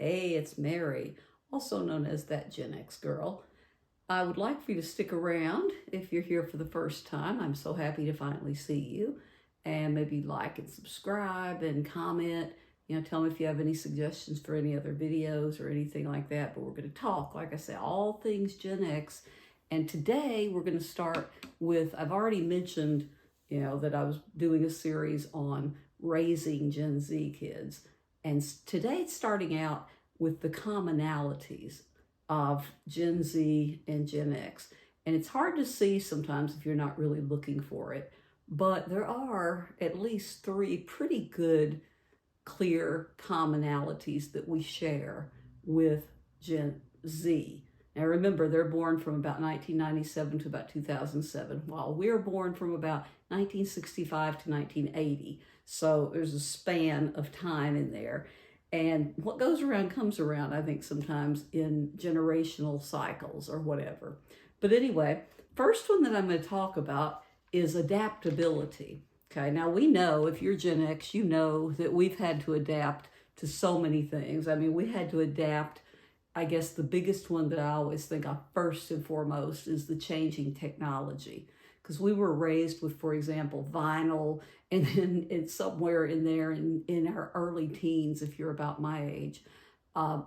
Hey, it's Mary, also known as that Gen X girl. I would like for you to stick around if you're here for the first time. I'm so happy to finally see you. And maybe like and subscribe and comment. Tell me if you have any suggestions for any other videos or anything like that. But we're going to talk, like I said, all things Gen X. And today we're going to start with, I've already mentioned, that I was doing a series on raising Gen Z kids. And today it's starting out with the commonalities of Gen Z and Gen X. And it's hard to see sometimes if you're not really looking for it, but there are at least three pretty good, clear commonalities that we share with Gen Z. Now remember, they're born from about 1997 to about 2007, while we're born from about 1965 to 1980. So there's a span of time in there. And what goes around comes around, I think, sometimes in generational cycles or whatever. But anyway, first one that I'm going to talk about is adaptability. Okay, now we know, if you're Gen X, you know that we've had to adapt to so many things. I mean, we had to adapt. I guess the biggest one that I always think of first and foremost is the changing technology. Because we were raised with, for example, vinyl, and then it's somewhere in there in our early teens, if you're about my age,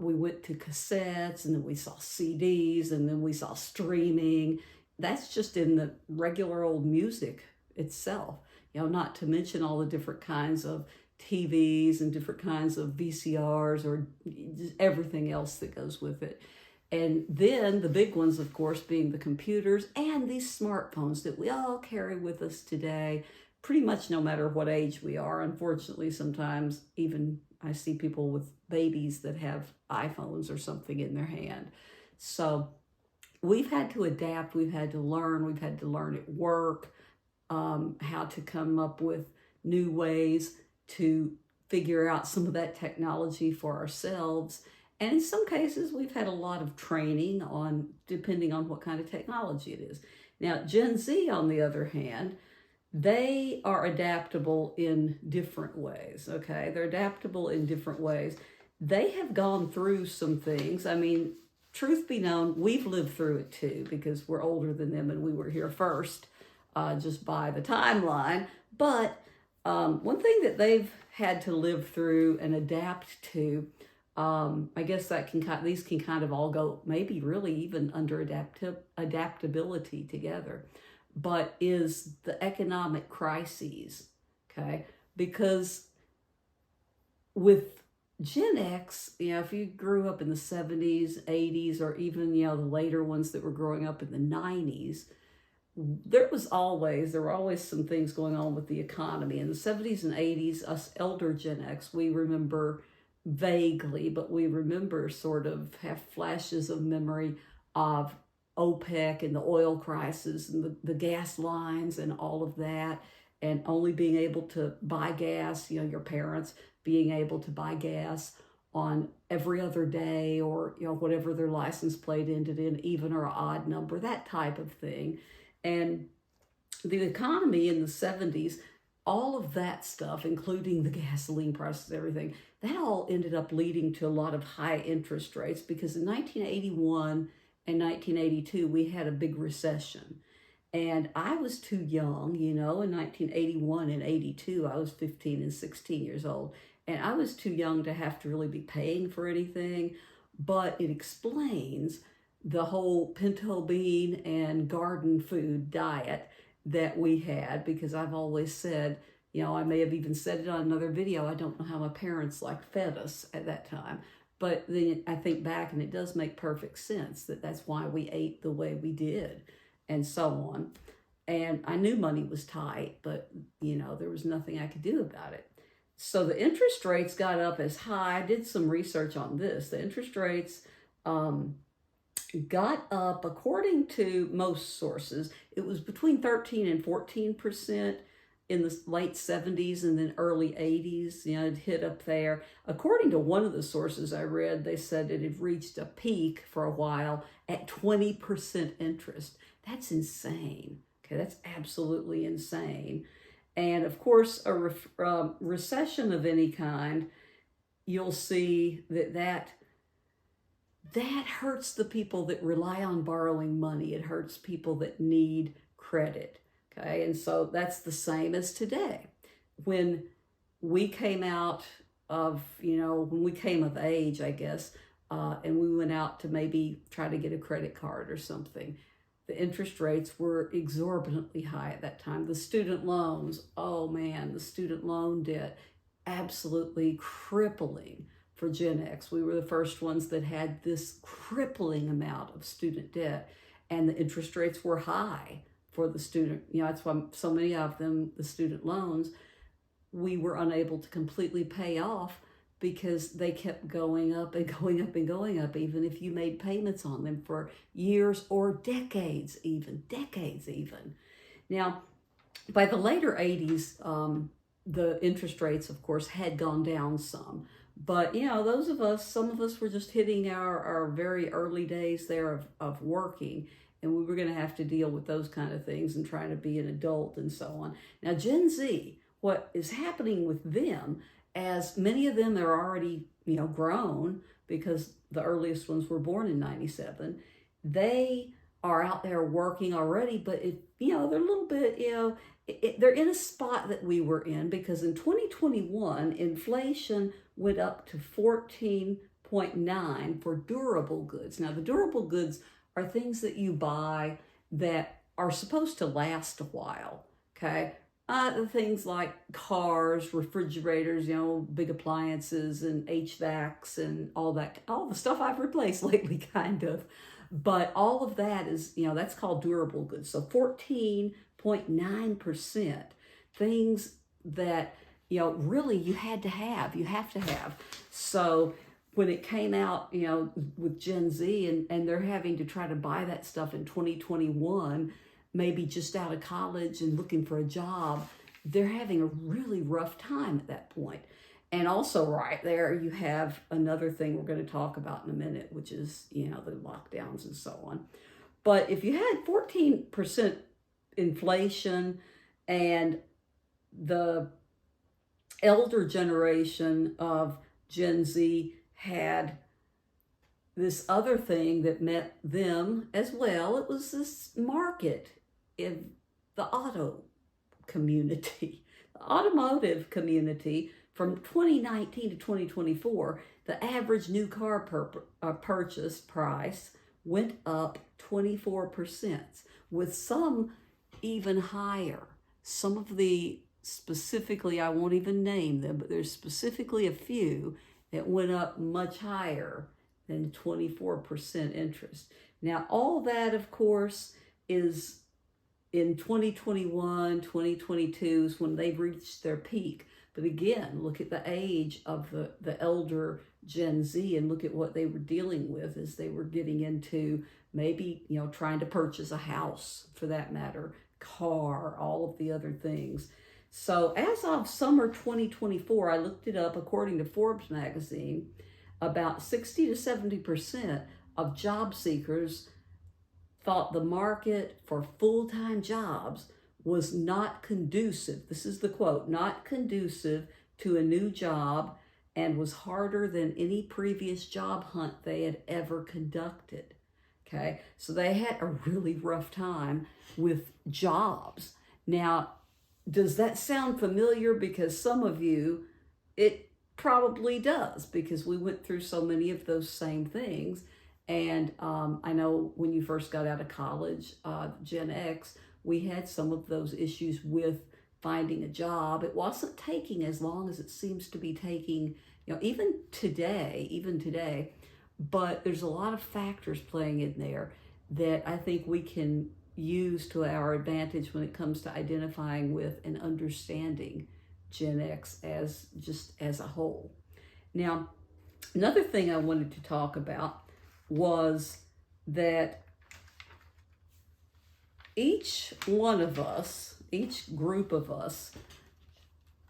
we went to cassettes, and then we saw CDs, and then we saw streaming. That's just in the regular old music itself, not to mention all the different kinds of TVs and different kinds of VCRs or everything else that goes with it. And then the big ones, of course, being the computers and these smartphones that we all carry with us today, pretty much no matter what age we are. Unfortunately, sometimes even I see people with babies that have iPhones or something in their hand. So we've had to adapt, we've had to learn at work, how to come up with new ways to figure out some of that technology for ourselves. And in some cases, we've had a lot of training on, depending on what kind of technology it is. Now, Gen Z, on the other hand, they are adaptable in different ways, okay? They're adaptable in different ways. They have gone through some things. I mean, truth be known, we've lived through it too, because we're older than them and we were here first, just by the timeline. But one thing that they've had to live through and adapt to, I guess these can kind of all go maybe really even under adaptability together, but is the economic crises, okay? Because with Gen X, if you grew up in the 70s, 80s, or even, the later ones that were growing up in the 90s, there were always some things going on with the economy. In the 70s and 80s, us elder Gen X, we remember vaguely, but we remember sort of have flashes of memory of OPEC and the oil crisis and the gas lines and all of that, and only being able to buy gas, your parents being able to buy gas on every other day, or, whatever their license plate ended in, even or odd number, that type of thing. And the economy in the 70s, all of that stuff, including the gasoline prices, everything, that all ended up leading to a lot of high interest rates, because in 1981 and 1982, we had a big recession. And I was too young, in 1981 and 82, I was 15 and 16 years old. And I was too young to have to really be paying for anything, but it explains the whole pinto bean and garden food diet that we had, because I've always said, I may have even said it on another video, I don't know how my parents fed us at that time. But then I think back, and it does make perfect sense that that's why we ate the way we did, and so on. And I knew money was tight, but, there was nothing I could do about it. So the interest rates got up as high. I did some research on this. The interest rates got up, according to most sources, it was between 13 and 14% in the late 70s and then early 80s, it hit up there. According to one of the sources I read, they said it had reached a peak for a while at 20% interest. That's insane. Okay, that's absolutely insane. And of course, a recession of any kind, you'll see that that hurts the people that rely on borrowing money. It hurts people that need credit. Okay, and so that's the same as today. When we came out of, when we came of age, I guess, and we went out to maybe try to get a credit card or something, the interest rates were exorbitantly high at that time. The student loans, oh man, the student loan debt, absolutely crippling for Gen X. We were the first ones that had this crippling amount of student debt, and the interest rates were high for the student. That's why so many of them, the student loans, we were unable to completely pay off because they kept going up and going up and going up, even if you made payments on them for years or decades even. Now, by the later 80s, the interest rates, of course, had gone down some. But, some of us were just hitting our very early days there of working, and we were going to have to deal with those kind of things and trying to be an adult and so on. Now, Gen Z, what is happening with them, as many of them are already, grown, because the earliest ones were born in 97, they are out there working already, but they're a little bit, they're in a spot that we were in, because in 2021, inflation went up to 14.9 for durable goods. Now, the durable goods are things that you buy that are supposed to last a while, okay? Things like cars, refrigerators, big appliances and HVACs and all that, all the stuff I've replaced lately, kind of. But all of that is, that's called durable goods. So 14.9%, things that, really you have to have. So when it came out, with Gen Z, and they're having to try to buy that stuff in 2021, maybe just out of college and looking for a job, they're having a really rough time at that point. And also right there, you have another thing we're going to talk about in a minute, which is, the lockdowns and so on. But if you had 14% inflation, and the elder generation of Gen Z had this other thing that met them as well, it was this market in the auto community, the automotive community. From 2019 to 2024, the average new car purchase price went up 24%, with some even higher. Some of the, specifically, I won't even name them, but there's specifically a few that went up much higher than 24% interest. Now, all that, of course, is in 2021, 2022 is when they've reached their peak. But again, look at the age of the elder Gen Z, and look at what they were dealing with as they were getting into maybe, trying to purchase a house, for that matter, car, all of the other things. So as of summer 2024, I looked it up, according to Forbes magazine, about 60 to 70% of job seekers thought the market for full-time jobs was not conducive. This is the quote, not conducive to a new job, and was harder than any previous job hunt they had ever conducted. Okay, so they had a really rough time with jobs. Now, does that sound familiar? Because some of you, it probably does, because we went through so many of those same things. And I know when you first got out of college, Gen X, we had some of those issues with finding a job. It wasn't taking as long as it seems to be taking, even today, but there's a lot of factors playing in there that I think we can use to our advantage when it comes to identifying with and understanding Gen X as a whole. Now, another thing I wanted to talk about was that each one of us, each group of us,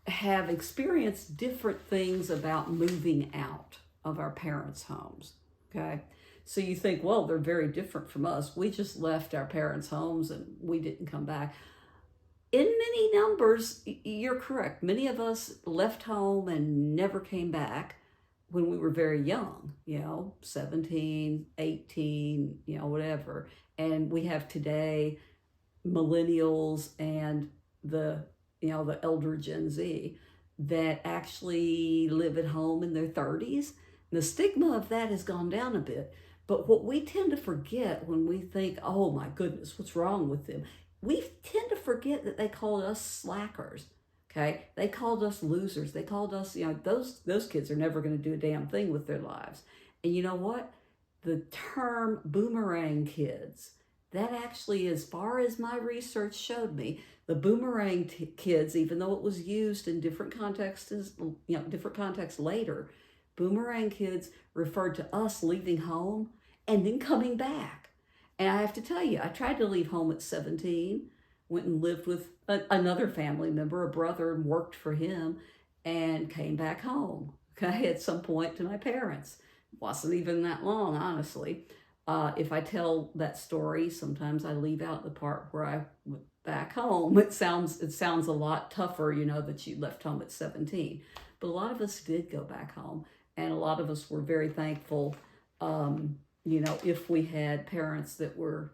have experienced different things about moving out of our parents' homes, okay? So you think, well, they're very different from us. We just left our parents' homes and we didn't come back. In many numbers, you're correct. Many of us left home and never came back when we were very young. 17, 18, whatever. And we have today millennials and the elder Gen Z that actually live at home in their 30s. The stigma of that has gone down a bit. But what we tend to forget when we think, oh my goodness, what's wrong with them? We tend to forget that they called us slackers. Okay, they called us losers. They called us, those kids are never going to do a damn thing with their lives. And you know what? The term boomerang kids, that actually, as far as my research showed me, the boomerang kids, even though it was used in different contexts, different contexts later, boomerang kids referred to us leaving home and then coming back. And I have to tell you, I tried to leave home at 17, went and lived with another family member, a brother, and worked for him, and came back home, okay, at some point to my parents. Wasn't even that long, honestly. If I tell that story, sometimes I leave out the part where I went back home. It sounds a lot tougher, that you left home at 17. But a lot of us did go back home, and a lot of us were very thankful, if we had parents that were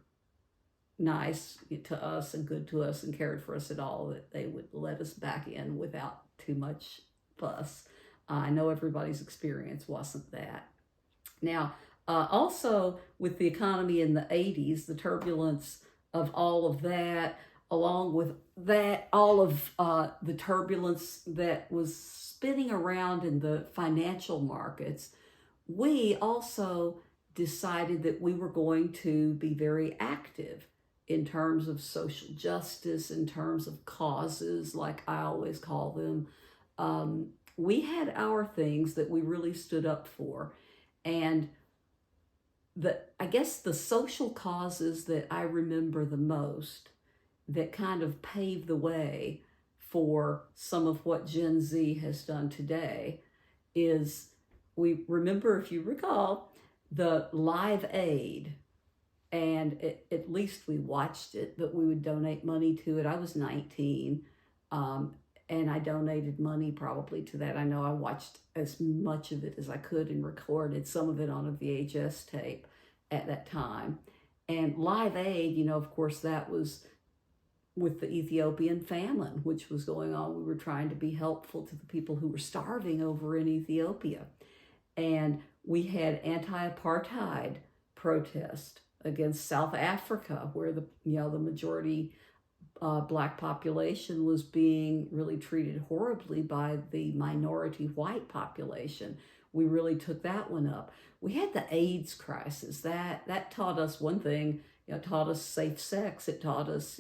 nice to us and good to us and cared for us at all, that they would let us back in without too much fuss. I know everybody's experience wasn't that. Now, also with the economy in the 80s, the turbulence of all of that, along with that, all of the turbulence that was spinning around in the financial markets, we also decided that we were going to be very active in terms of social justice, in terms of causes, like I always call them. We had our things that we really stood up for. And I guess the social causes that I remember the most that kind of paved the way for some of what Gen Z has done today is, we remember, if you recall, the Live Aid. And at least we watched it, but we would donate money to it. I was 19, and I donated money probably to that. I know I watched as much of it as I could and recorded some of it on a VHS tape at that time. And Live Aid, of course, that was with the Ethiopian famine, which was going on. We were trying to be helpful to the people who were starving over in Ethiopia. And we had anti-apartheid protest against South Africa, where the majority Black population was being really treated horribly by the minority white population. We really took that one up. We had the AIDS crisis. That taught us one thing. It taught us safe sex. It taught us,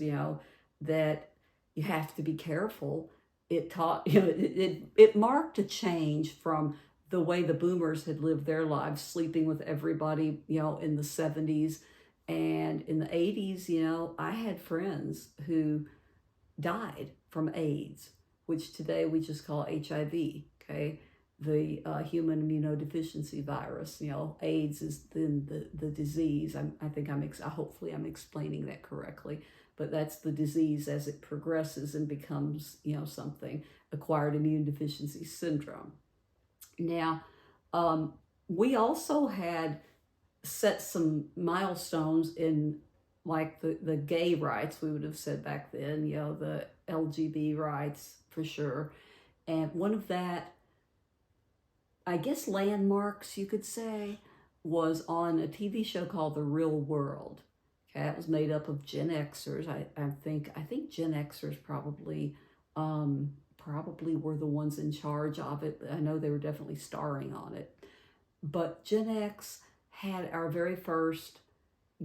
that you have to be careful. It taught, it marked a change from the way the boomers had lived their lives, sleeping with everybody, in the 70s. And in the 80s, I had friends who died from AIDS, which today we just call HIV, okay? The human immunodeficiency virus. AIDS is then the disease. Hopefully I'm explaining that correctly, but that's the disease as it progresses and becomes, something, acquired immune deficiency syndrome. Now, we also had set some milestones in, like, the gay rights, we would have said back then, the LGBT rights for sure. And one of that, I guess, landmarks, you could say, was on a TV show called The Real World. Okay, it was made up of Gen Xers. I think Gen Xers probably were the ones in charge of it. I know they were definitely starring on it. But Gen X had our very first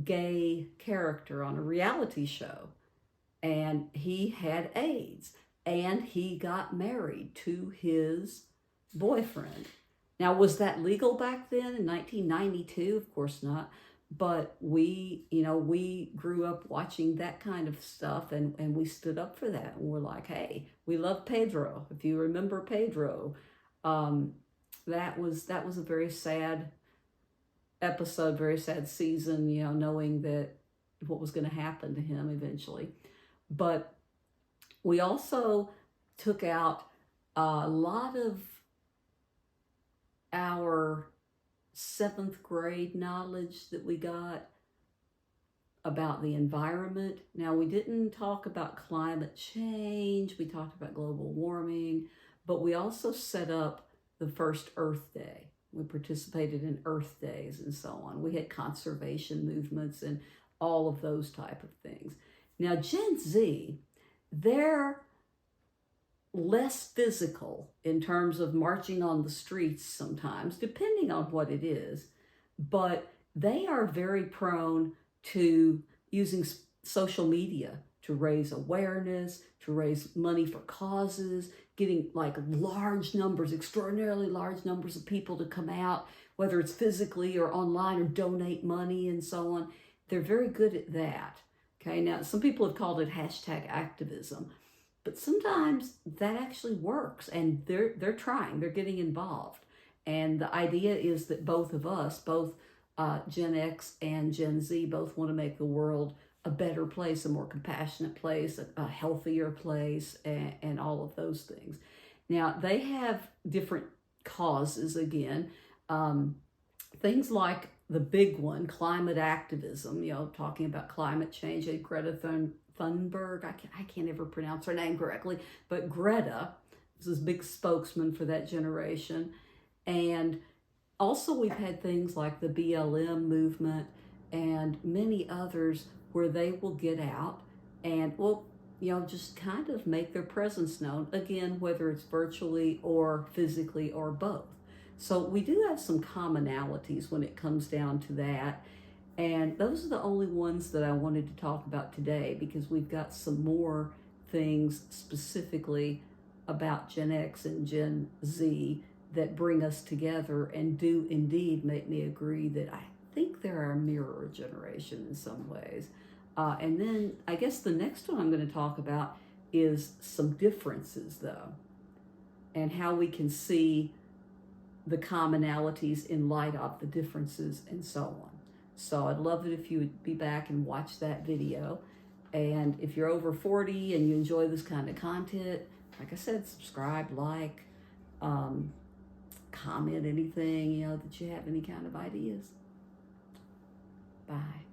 gay character on a reality show, and he had AIDS, and he got married to his boyfriend. Now, was that legal back then in 1992? Of course not. But we grew up watching that kind of stuff, and we stood up for that. And we're like, hey, we love Pedro. If you remember Pedro, that was a very sad episode, very sad season, knowing that what was going to happen to him eventually. But we also took out a lot of our seventh grade knowledge that we got about the environment. Now, we didn't talk about climate change, we talked about global warming, but we also set up the first Earth Day. We participated in Earth Days and so on. We had conservation movements and all of those type of things. Now, Gen Z, they're less physical in terms of marching on the streets sometimes, depending on what it is, but they are very prone to using social media to raise awareness, to raise money for causes, getting like large numbers, extraordinarily large numbers of people to come out, whether it's physically or online, or donate money and so on. They're very good at that. Okay, now some people have called it hashtag activism, but sometimes that actually works, and they're trying, they're getting involved. And the idea is that both of us, both Gen X and Gen Z, both want to make the world a better place, a more compassionate place, a healthier place, and all of those things. Now, they have different causes again. Things like the big one, climate activism, talking about climate change. Greta Thunberg, I can't ever pronounce her name correctly, but Greta is this big spokesman for that generation. And also we've had things like the BLM movement and many others where they will get out and, just kind of make their presence known, again, whether it's virtually or physically or both. So we do have some commonalities when it comes down to that. And those are the only ones that I wanted to talk about today, because we've got some more things specifically about Gen X and Gen Z that bring us together and do indeed make me agree that I think they're a mirror generation in some ways. And then I guess the next one I'm going to talk about is some differences, though, and how we can see the commonalities in light of the differences and so on. So I'd love it if you would be back and watch that video. And if you're over 40 and you enjoy this kind of content, like I said, subscribe, like, comment anything, that you have any kind of ideas. Bye.